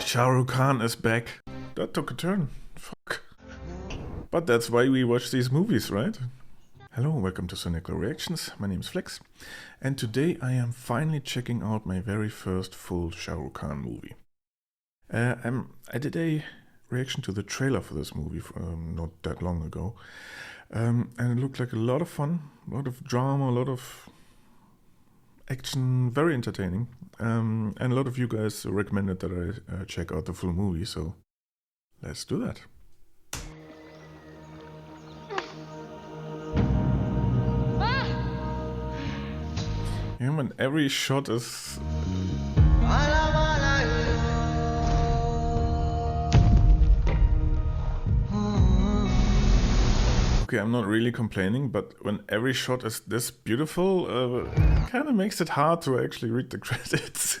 Shah Rukh Khan is back. That took a turn. Fuck. But that's why we watch these movies, right? Hello, welcome to Cynical Reactions. My name is Flex, and today I am finally checking out my very first full Shah Rukh Khan movie. I did a reaction to the trailer for this movie not that long ago, and it looked like a lot of fun, a lot of drama, a lot of action, very entertaining, and a lot of you guys recommended that I check out the full movie, so let's do that. Yeah, man, every shot is... Okay, I'm not really complaining, but when every shot is this beautiful, it kind of makes it hard to actually read the credits.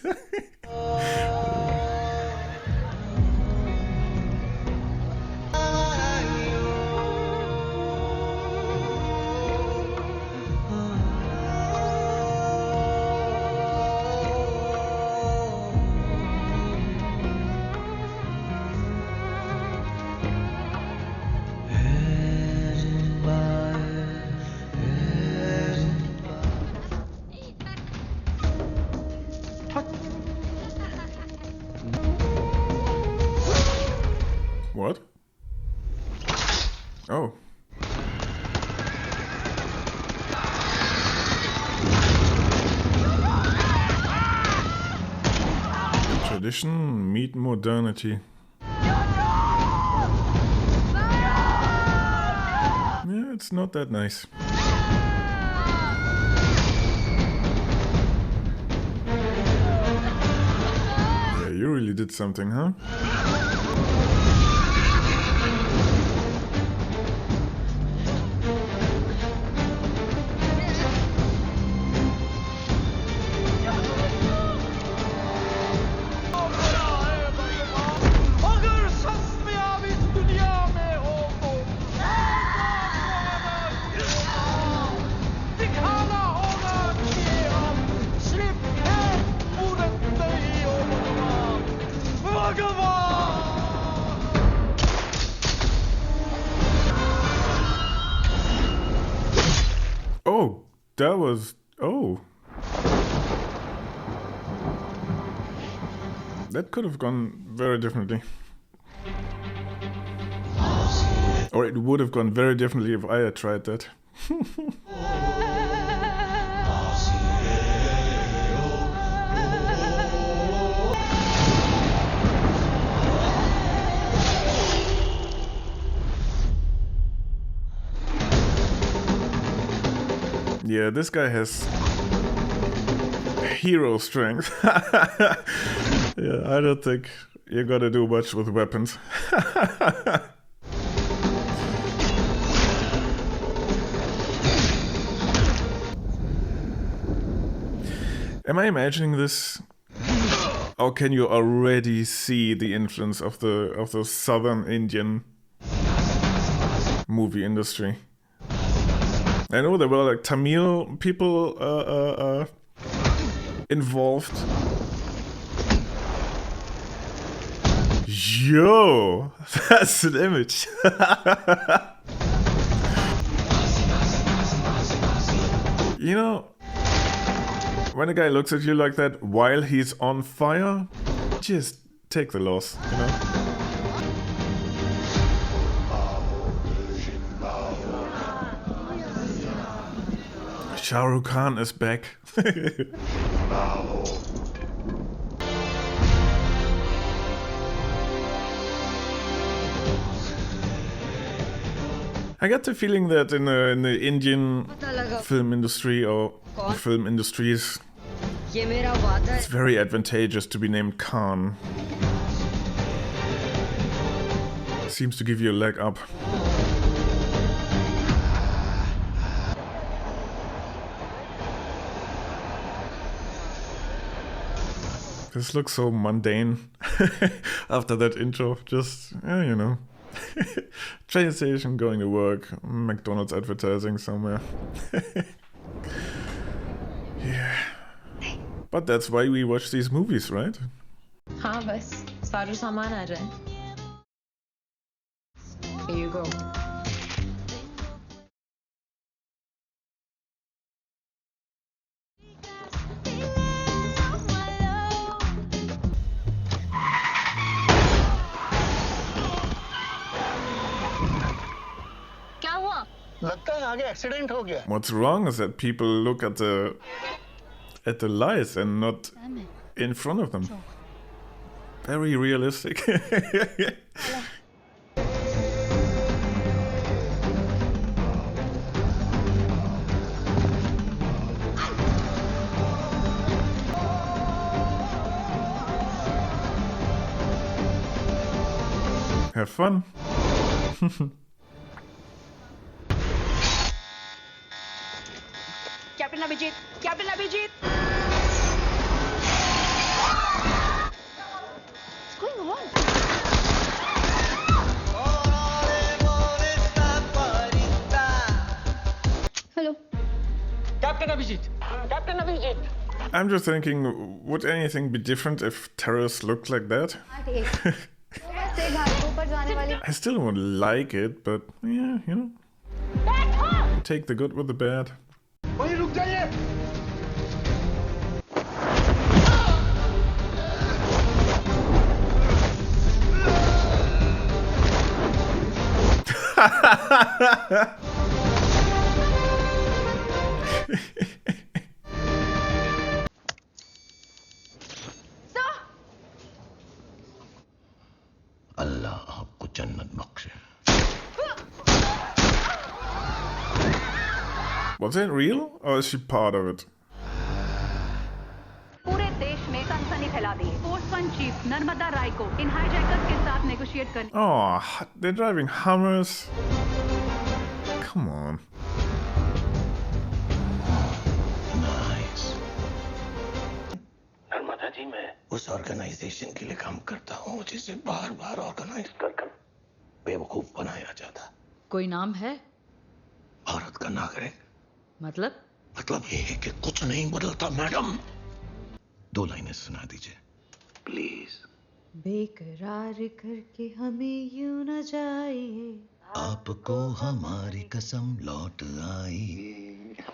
What? Oh. Tradition meet modernity. Yeah, it's not that nice. Yeah, you really did something, huh? Oh, that was... Oh. That could have gone very differently. Or it would have gone very differently if I had tried that. Yeah, this guy has hero strength. Yeah, I don't think you gotta do much with weapons. Am I imagining this? Or can you already see the influence of the Southern Indian movie industry? I know there were like Tamil people involved. Yo, that's an image. You know, when a guy looks at you like that while he's on fire, just take the loss, you know? Shah Rukh Khan is back. I got the feeling that in the Indian film industry or film industries, it's very advantageous to be named Khan. Seems to give you a leg up. This looks so mundane after that intro. Just, yeah, you know. Train station, going to work, McDonald's advertising somewhere. Yeah. But that's why we watch these movies, right? हाँ बस सारा सामान आ जाए. Here you go. क्या हुआ? लगता है आगे एक्सीडेंट हो गया. What's wrong is that people look at the lights and not in front of them. Very realistic. Have fun. Captain Abhijit. Captain Abhijit. What's going on? Hello. Captain Abhijeet. Captain Abhijeet. I'm just thinking, would anything be different if terrorists looked like that? I still won't like it, but yeah, you know. Take the good with the bad. वहीं रुक जाइए. अल्लाह आपको जन्नत बख्शे. Was that real, or is she part of it? पूरे देश में सनसनी फैला दी. फोर्स वन चीफ नर्मदा राय को इन हाईजैकर्स के साथ नेगोशिएट करने. Oh, they're driving Hummers. Come on. Nice. Narmada ji, मैं उस ऑर्गेनाइजेशन के लिए काम करता हूँ जिसे बार बार ऑर्गेनाइज कर बेवकूफ बनाया जाता. कोई नाम है? भारत का नागरिक. मतलब ये है कि कुछ नहीं बदलता मैडम. 2 लाइनें सुना दीजिए प्लीज. बेकरार करके हमें यूं न जाइए. आपको हमारी कसम लौट आई.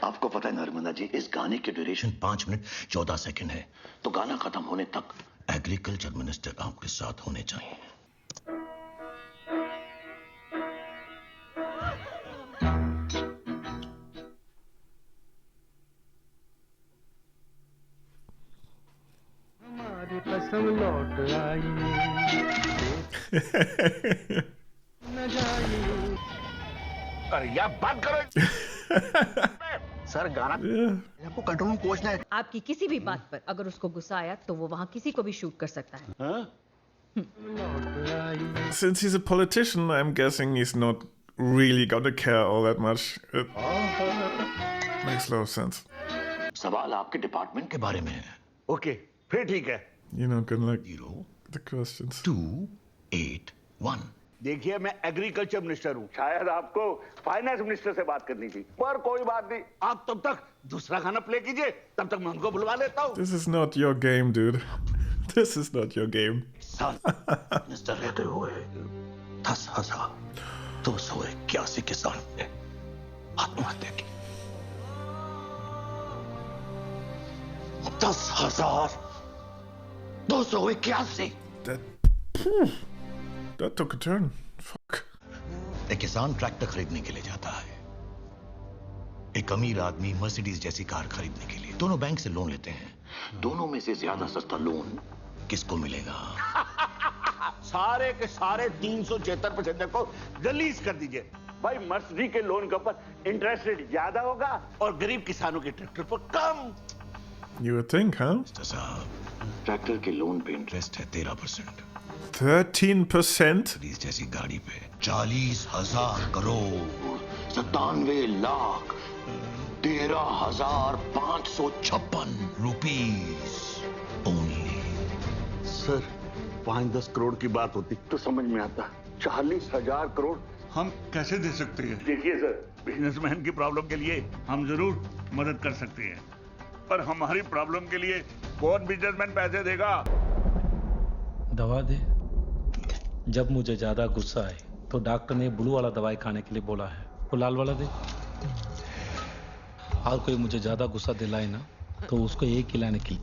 आपको पता है नर्मदा जी, इस गाने की ड्यूरेशन 5 मिनट 14 सेकंड है. तो गाना खत्म होने तक एग्रीकल्चर मिनिस्टर आपके साथ होने चाहिए. हमारी कसम लौट आई. न जाइए. अरे यार बात करो. सर गाना आपको कंट्रोल में पहुंचना है. आपकी किसी भी बात पर अगर उसको गुस्सा आया तो वो वहाँ किसी को भी शूट कर सकता है. Since he's a politician, I'm guessing he's not really gonna care all that much. It makes a lot of sense. सवाल आपके डिपार्टमेंट के बारे में है. ओके फिर ठीक है. You're not gonna like 0 the questions. 2 8 1. देखिए मैं एग्रीकल्चर मिनिस्टर हूँ. शायद आपको फाइनेंस मिनिस्टर से बात करनी थी, पर कोई बात नहीं. आप तब तक दूसरा गाना प्ले कीजिए, तब तक मैं उनको बुलवा लेता हूँ. This is not your game, dude. This is not your game. साल मिनिस्टर रहते हुए 10,281 किसान ने आत्महत्या की. 10,281. That took a turn. Fuck. एक किसान ट्रैक्टर खरीदने के लिए जाता है. एक अमीर आदमी मर्सिडीज जैसी कार खरीदने के लिए. दोनों बैंक से लोन लेते हैं. दोनों में से ज्यादा सस्ता लोन किसको मिलेगा? सारे के सारे 376 पैसेंजर को रिलीज कर दीजिए. भाई मर्सिडीज के लोन के ऊपर इंटरेस्ट रेट ज्यादा होगा और गरीब किसानों के ट्रैक्टर पर कम. You would think, huh? साहब ट्रैक्टर के लोन पे इंटरेस्ट है 13%. 13%? मर्सिडीज जैसी गाड़ी पे 40,000 crore 97 lakh 13,556 rupees only. Sir 5-10 crore की बात होती तो समझ में आता. 40,000 करोड़ हम कैसे दे सकते हैं? देखिए सर, बिजनेसमैन की प्रॉब्लम के लिए हम जरूर मदद कर सकते हैं. पर हमारी प्रॉब्लम के लिए कौन बिजनेसमैन पैसे देगा? दवा दे। जब मुझे ज्यादा गुस्सा आए तो डॉक्टर ने ब्लू वाला दवाई खाने के लिए बोला है, वो लाल वाला दे। और कोई मुझे ज्यादा गुस्सा दिलाए ना तो उसको एक खिलाने की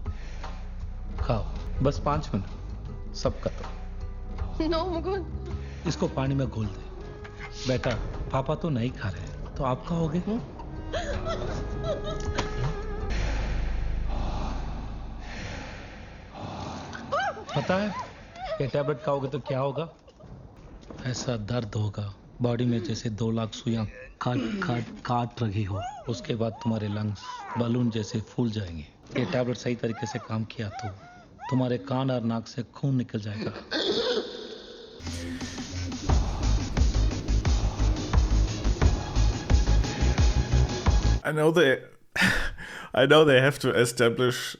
खाओ, बस 5 मिनट, सब खत्म। No, मुकुंद। इसको पानी में घोल दे। बेटा, पापा तो नहीं खा रहे तो आप खाओगे? पता है ये टैबलेट खाओगे तो क्या होगा? ऐसा दर्द होगा बॉडी में जैसे 2 लाख सुइयां काट रही हो। उसके बाद तुम्हारे लंग्स बलून जैसे फूल जाएंगे। ये टैबलेट सही तरीके से काम किया तो तुम्हारे कान और नाक से खून निकल जाएगा। I know they have to establish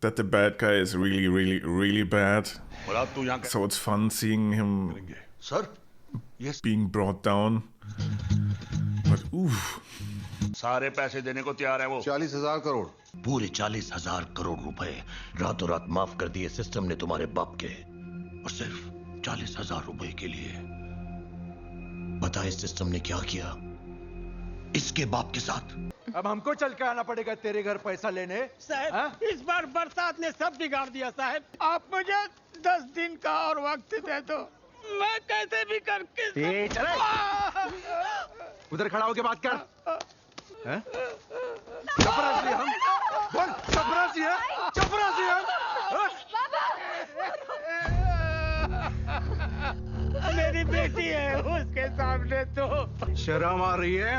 that the bad guy is really, really, really bad. और अब तू यहाँ So it's fun seeing him sir, ये being brought down. But oof. सारे पैसे देने को तैयार है वो। 40,000 करोड़, पूरे 40,000 करोड़ रुपए रातों रात माफ कर दिए सिस्टम ने तुम्हारे बाप के, और सिर्फ 40,000 रुपए के लिए। बता इस सिस्टम ने क्या किया इसके बाप के साथ? अब हमको चल के आना पड़ेगा तेरे घर पैसा लेने। साहब, इस बार बरसात ने सब बिगाड़ दिया साहब। आप मुझे 10 दिन का और वक्त दे दो, मैं कैसे भी करके चले उधर खड़ा होके बात कर। हैं? चपरासी हम, बोल चपरासी है, चपरासी हम। मेरी बेटी है उसके सामने तो शर्म आ रही है?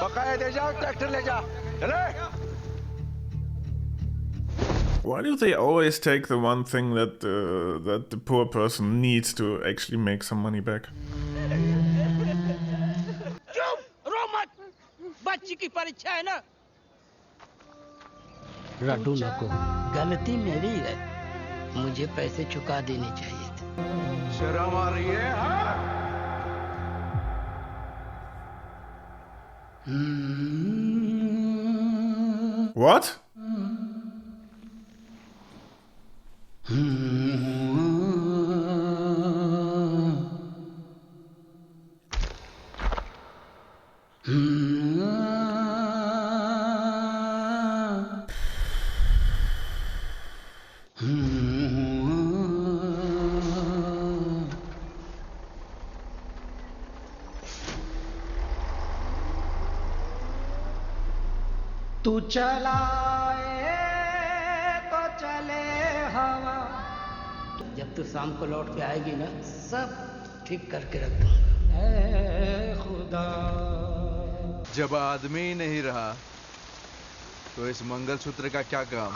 बकाया दे जा, ट्रैक्टर ले जा, चले। Why do they always take the one thing that the poor person needs to actually make some money back? चुप, रो मत, बच्ची की परीक्षा है ना। रड्डू नको, गलती मेरी है, मुझे पैसे चुका देने चाहिए थे। शर्म आ रही है? What? तू चलाए तो चले हवा। जब तू शाम को लौट के आएगी ना, सब ठीक करके रख दूंगा। ऐ खुदा, जब आदमी नहीं रहा तो इस मंगलसूत्र का क्या काम?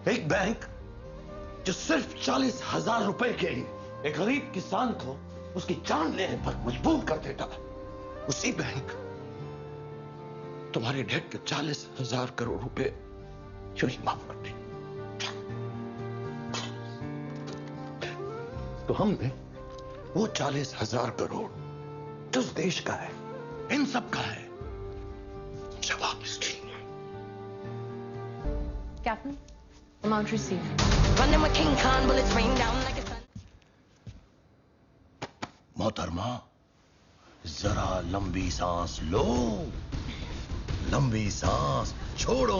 एक बैंक जो सिर्फ 40,000 रुपए के एक गरीब किसान को उसकी जान लेने पर मजबूर कर देता, उसी बैंक तुम्हारे डेट के 40,000 करोड़ रुपए यूं ही माफ कर दे। तो हमने वो 40,000 करोड़ जिस देश का है, इन सब का है, जवाब इसकी Captain, amount received. Running with King Khan, bullets rain down like a sun. मोहतरमा, जरा लंबी सांस लो, लंबी सांस छोड़ो।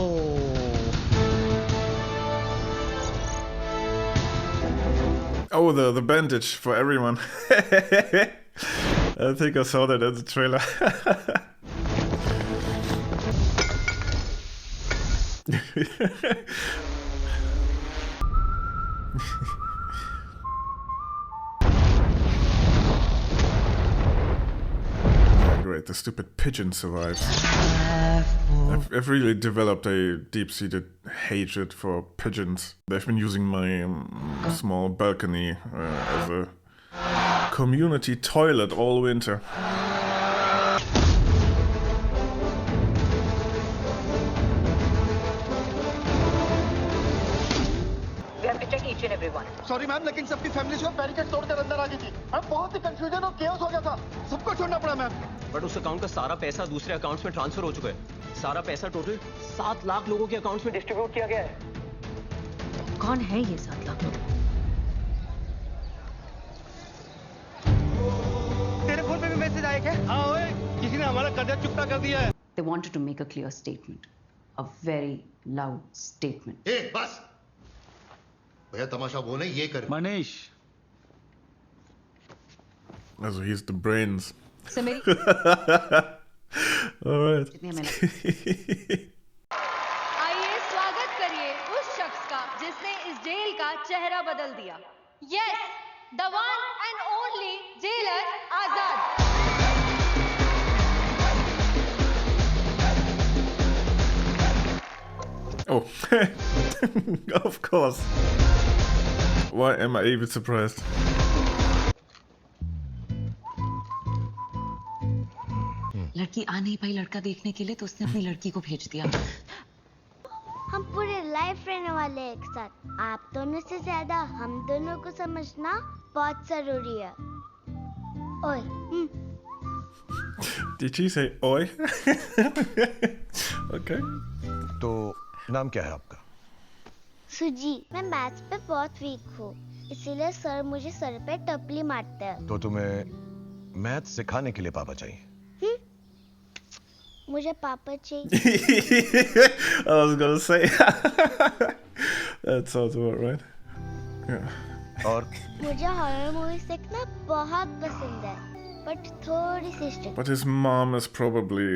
Oh, the bandage for everyone. I think I saw that in the trailer. great. The stupid pigeon survives. I've really developed a deep-seated hatred for pigeons. They've been using my small balcony as a community toilet all winter. Sorry ma'am, लेकिन सबकी family जो barricade तोड़कर अंदर आ गई थी। मैं बहुत ही confusion और केओस हो गया था, सबको छोड़ना पड़ा मैम। बट उस अकाउंट का सारा पैसा दूसरे अकाउंट्स में ट्रांसफर हो चुका है। सारा पैसा टोटल 7 लाख लोगों के अकाउंट्स में डिस्ट्रीब्यूट किया गया है। कौन है ये 7 लाख लोग? तेरे फोन पे भी मैसेज आया क्या? हाँ ओए, किसी ने हमारा कर्जा चुकता कर दिया है। They wanted to make a clear statement, a very loud statement. बस भैया, तमाशा वो नहीं, ये कर। Manish, Also he's the brains. So मेरी All right. आइए स्वागत करिए उस शख्स का जिसने इस जेल का चेहरा बदल दिया। Yes, the one and only jailer Azad. Oh, of course. Why am I even surprised? लड़की आ नहीं पाई लड़का देखने के लिए तो उसने अपनी लड़की को भेज दिया। हम पूरे लाइफ रहने वाले हैं एक साथ। आप दोनों से ज्यादा हम दोनों को समझना बहुत जरूरी है। ओए। Did she say oi? Okay. तो नाम क्या है आपका? सुजी। मैं मैथ्स पे बहुत वीक हूँ, इसीलिए सर मुझे सर पे टपली मारते हैं। तो तुम्हें मैथ सिखाने के लिए पापा चाहिए? मुझे पापा चाहिए। I was gonna say. That sounds about right. Yeah. और मुझे हॉरर मूवीज देखना बहुत पसंद है, बट थोड़ी सी strict. But his mom is probably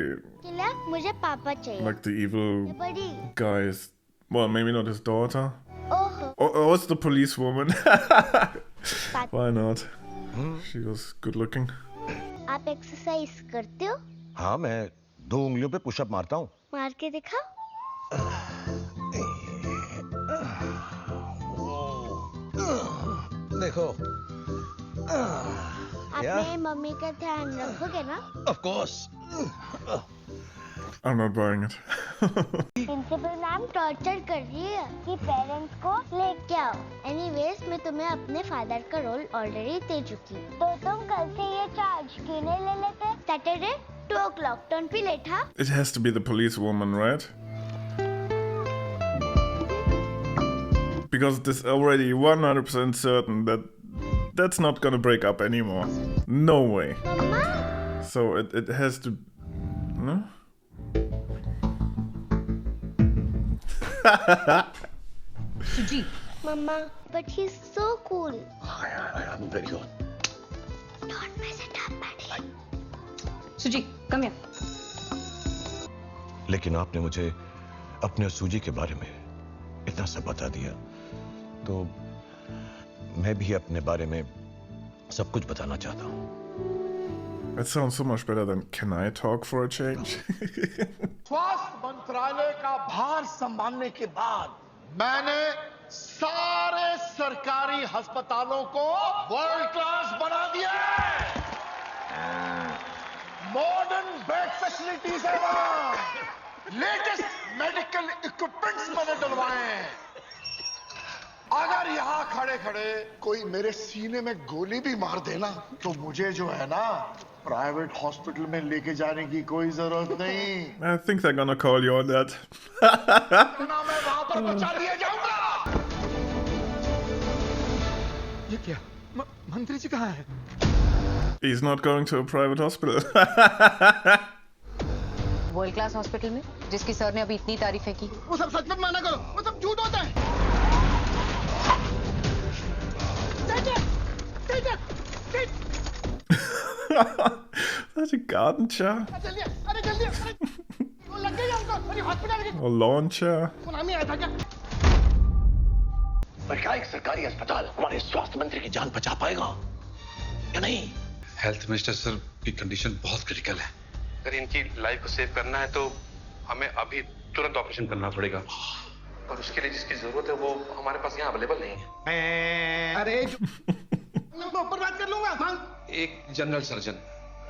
इसलिए मुझे पापा चाहिए। like the evil बड़ी। guy's. Well, maybe not his daughter. ओहो। Oh, it's the police woman. Why not? She was good looking. आप एक्सरसाइज करते हो? हाँ, मैं 2 उंगलियों पे पुशअप मारता हूँ। मार के दिखा। देखो। आप मेरी मम्मी का ध्यान रखोगे ना? Of course. I'm not buying it. Principal ma'am torture कर रही है कि पेरेंट्स को लेके आओ। एनीवेज, मैं तुम्हें अपने फादर का रोल ऑलरेडी दे चुकी हूँ, तो तुम कल से ये चार्ज क्यों नहीं ले लेते? Saturday 2 o'clock, don't be late, huh? It has to be the police woman, right? Because it is already 100% certain that that's not gonna break up anymore. No way. Mama? So it has to. No? सुजी। Mama, but he's so cool. I'm very good. Don't mess it up, buddy. सुजी, come here. लेकिन आपने मुझे अपने सूजी के बारे में इतना सब बता दिया, तो मैं भी अपने बारे में सब कुछ बताना चाहता हूँ। That sounds so much better than "Can I talk for a change?" स्वास्थ्य मंत्रालय का भार संभालने के बाद मैंने सारे सरकारी अस्पतालों को वर्ल्ड क्लास बना दिया है। मॉडर्न बेड फैसिलिटीज है वहां, लेटेस्ट मेडिकल इक्विपमेंट्स मैंने डलवाए हैं। अगर यहाँ खड़े खड़े कोई मेरे सीने में गोली भी मार देना तो मुझे जो है ना प्राइवेट हॉस्पिटल में लेके जाने की कोई जरूरत नहीं। I think they're gonna call you on that. ना मैं वहां पर बचा दिया जाऊंगा। ये क्या? मंत्री जी कहाँ हैं? He's not going to a private hospital. World class hospital में जिसकी सर ने अभी इतनी तारीफें की। वो सब सच मत माना करो, वो सब झूठ होता है। That's a garden chair. जल्दी, अरे जल्दी, वो लग गई हमको, अरे हॉस्पिटल की। A lawn chair. वो नाम ही आया था क्या? पर क्या एक सरकारी अस्पताल हमारे स्वास्थ्य मंत्री की जान बचा पाएगा या नहीं? हेल्थ मिनिस्टर सर की कंडीशन बहुत क्रिटिकल है। अगर इनकी लाइफ को सेव करना है तो हमें अभी तुरंत ऑपरेशन करना पड़ेगा, और उसके लिए जिसकी जरूरत है वो हमारे पास यहाँ अवेलेबल नहीं है। अरे मैं ऊपर बात कर लूंगा। हाँ। एक जनरल सर्जन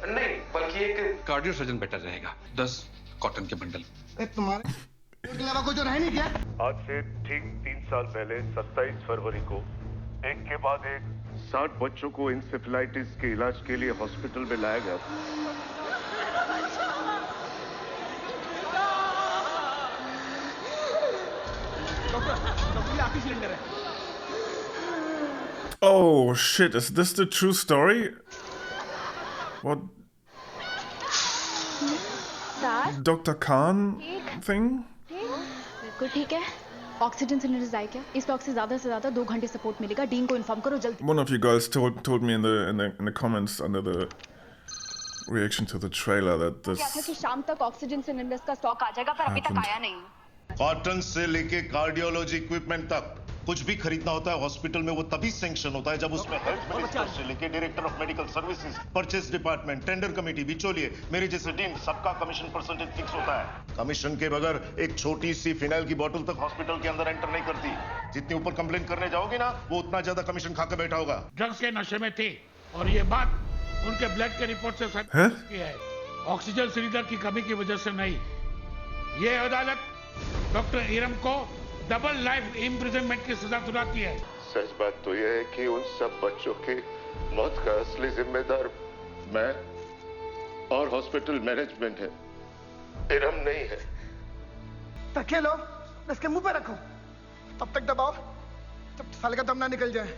नहीं, बल्कि एक कार्डियो सर्जन बेटर रहेगा। 10 कॉटन के बंडल। तुम्हारे के अलावा कोई तो रह नहीं क्या? आज से ठीक 3 साल पहले 27 फरवरी को एक के बाद एक 60 बच्चों को इंसेफेलाइटिस के इलाज के लिए हॉस्पिटल में लाया गया था। डॉक्टर आखिरी सिलेंडर है। Oh shit, is this the true story? What? Dr. Khan thing? बिल्कुल ठीक है। ऑक्सीजन सिलेंडर आए क्या? इस डॉग से ज्यादा 2 घंटे सपोर्ट मिलेगा। डीन को इन्फॉर्म करो जल्दी। One of you guys told me in the comments under the reaction to the trailer that this. क्या था कि शाम तक ऑक्सीजन सिलेंडर्स का स्टॉक आ जाएगा, पर अभी तक आया नहीं। कॉटन से लेके कार्डियोलॉजी इक्विपमेंट तक कुछ भी खरीदना होता है हॉस्पिटल में, वो तभी सैंक्शन होता है जब उसमें हेल्थ मिनिस्टर से लेके director of medical services, purchase department, tender committee, बिचौलिए, मेरे जैसे डीन, सबका कमीशन परसेंटेज फिक्स होता है। कमीशन के बगैर एक छोटी सी फिनाइल की बोतल तक हॉस्पिटल के अंदर एंटर नहीं करती। जितनी ऊपर कंप्लेंट करने जाओगे ना, वो उतना ज्यादा कमीशन खा के बैठा होगा। ड्रग्स के नशे में थे और ये बात उनके ब्लड के रिपोर्ट से साबित की है। ऑक्सीजन सिलेंडर की कमी की वजह से नहीं। ये अदालत डॉक्टर इरम को डबल लाइफ इम्प्रिजनमेंट की सजा सुनाती है। सच बात तो यह है कि उन सब बच्चों की मौत का असली जिम्मेदार मैं और हॉस्पिटल मैनेजमेंट है, इरम नहीं है। तकिए लो, इसके मुंह पे रखो, तब तक दबाओ जब साले का दम ना निकल जाए।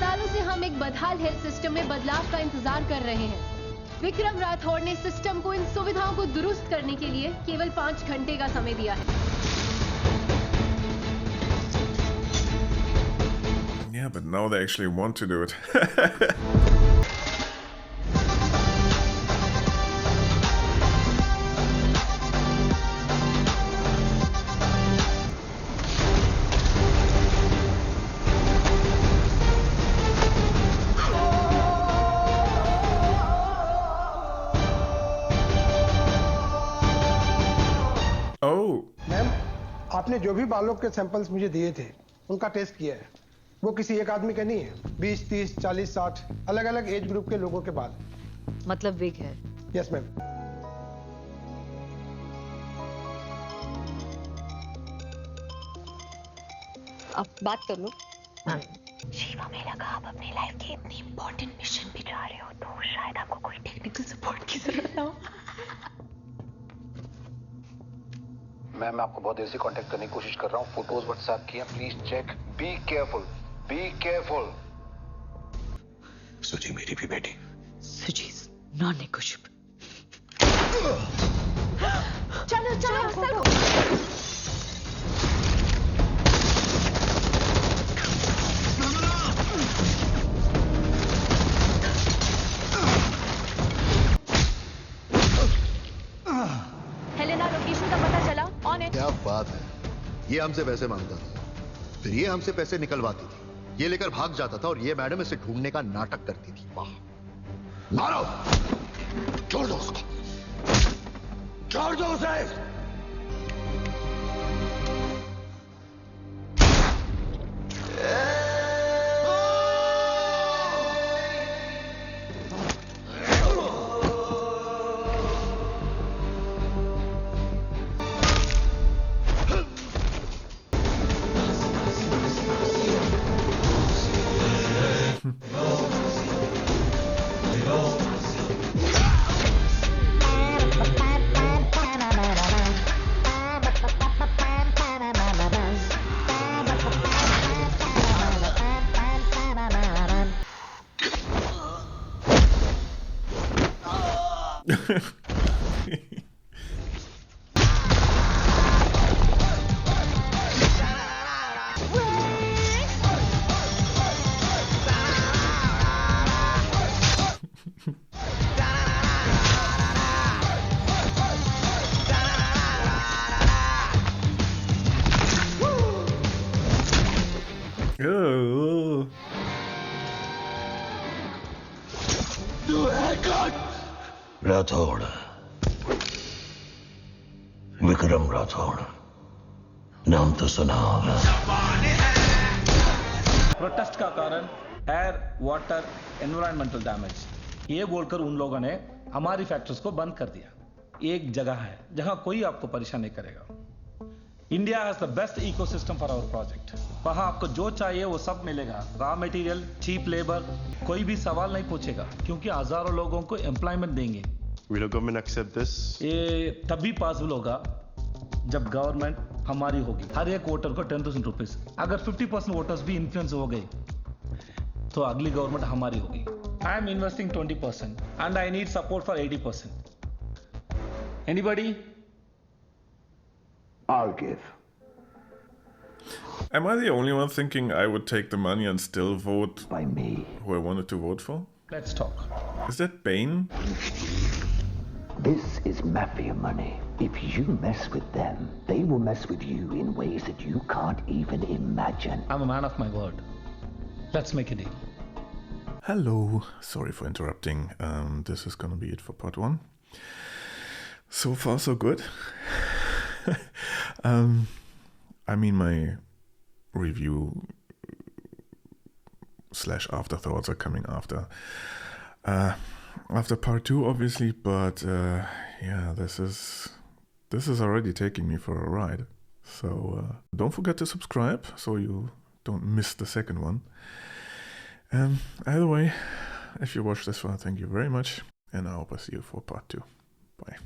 सालों से हम एक बदहाल हेल्थ सिस्टम में बदलाव का इंतजार कर रहे हैं। विक्रम राठौड़ ने सिस्टम को, इन सुविधाओं को दुरुस्त करने के लिए केवल 5 घंटे का समय दिया है। Yeah, but now they actually want to do it. Ma'am, आपने जो भी बालों के सैंपल्स मुझे दिए थे उनका टेस्ट किया है। वो किसी एक आदमी का नहीं है। 20, 30, 40, 60 अलग अलग एज ग्रुप के लोगों के बाल। मतलब विग है? Yes ma'am. अब बात कर लो। शिवा, में लगा आप अपनी लाइफ के इतनी इंपॉर्टेंट मिशन पे जा रहे हो तो शायद आपको कोई टेक्निकल सपोर्ट की जरूरत ना हो। मैं आपको बहुत देर से कांटेक्ट करने की कोशिश कर रहा हूँ। फोटोज व्हाट्सएप किए, please check. Be careful, be careful. Suji मेरी भी बेटी। सुजी नॉन नेगोशिएबल। चलो चलो चलो। हेलेना लोकेशन का पता चला? ऑन है। क्या बात है, ये हमसे पैसे मांगता था, फिर ये हमसे पैसे निकलवाती थी, ये लेकर भाग जाता था और ये मैडम इसे ढूंढने का नाटक करती थी। वाह, मारो, छोड़ दो उसको, छोड़ दो उसे। राठौड़, विक्रम राठौड़, नाम तो सुना होगा। प्रोटेस्ट का कारण एयर, वाटर, एनवायरमेंटल डैमेज, ये बोलकर उन लोगों ने हमारी फैक्ट्रीज को बंद कर दिया। एक जगह है जहां कोई आपको परेशान नहीं करेगा। India has the best ecosystem for our project. वहां आपको जो चाहिए वो सब मिलेगा, रॉ मटेरियल, चीप लेबर, कोई भी सवाल नहीं पूछेगा क्योंकि हजारों लोगों को एम्प्लॉयमेंट देंगे। Will the government accept this? ये तभी पॉसिबल होगा जब गवर्नमेंट हमारी होगी। हर एक वोटर को 10,000 रुपीज। अगर 50% वोटर्स भी इन्फ्लुएंस हो गए तो अगली गवर्नमेंट हमारी होगी। I am investing 20% and I need support for 80%. Anybody? I'll give. Am I the only one thinking I would take the money and still vote by me who I wanted to vote for? Let's talk. Is that Bane? This is mafia money. If you mess with them, they will mess with you in ways that you can't even imagine. I'm a man of my word. Let's make a deal. Hello. Sorry for interrupting. This is gonna be it for part 1. So far, so good. I mean, my review / afterthoughts are coming after part 2, obviously. But yeah, this is already taking me for a ride. So don't forget to subscribe so you don't miss the second one. Either way, if you watched this far, thank you very much, and I hope I see you for part 2. Bye.